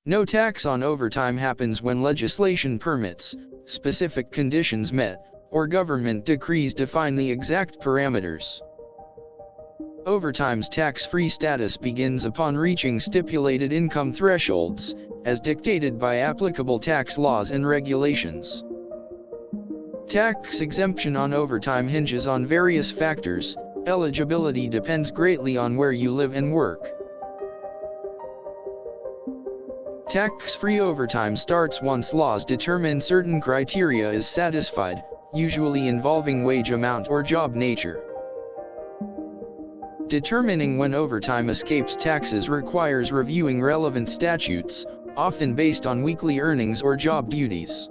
No tax on overtime happens when legislation permits, specific conditions met, or government decrees define the exact parameters. Overtime's tax-free status begins upon reaching stipulated income thresholds, as dictated by applicable tax laws and regulations. Tax exemption on overtime hinges on various factors. Eligibility depends greatly on where you live and work. Tax-free overtime starts once laws determine certain criteria is satisfied, usually involving wage amount or job nature. Determining when overtime escapes taxes requires reviewing relevant statutes, often based on weekly earnings or job duties.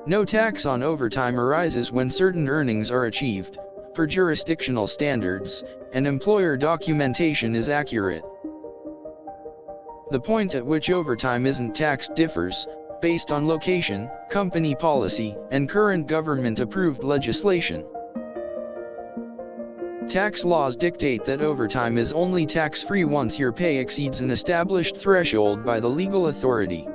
No tax on overtime arises when certain earnings are achieved, per jurisdictional standards, and employer documentation is accurate. The point at which overtime isn't taxed differs, based on location, company policy, and current government-approved legislation. Tax laws dictate that overtime is only tax-free once your pay exceeds an established threshold by the legal authority.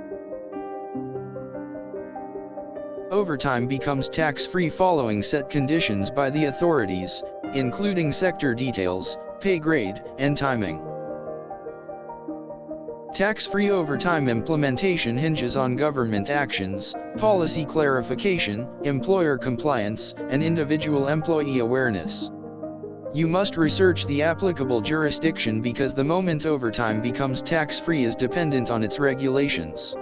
Overtime becomes tax-free following set conditions by the authorities, including sector details, pay grade, and timing. Tax-free overtime implementation hinges on government actions, policy clarification, employer compliance, and individual employee awareness. You must research the applicable jurisdiction because the moment overtime becomes tax-free is dependent on its regulations.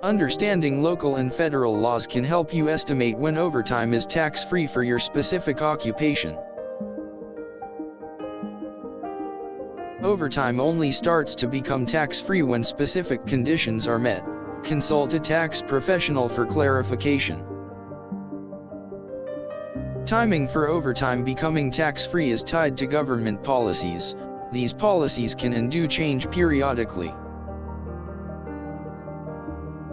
Understanding local and federal laws can help you estimate when overtime is tax-free for your specific occupation. Overtime only starts to become tax-free when specific conditions are met. Consult a tax professional for clarification. Timing for overtime becoming tax-free is tied to government policies. These policies can and do change periodically.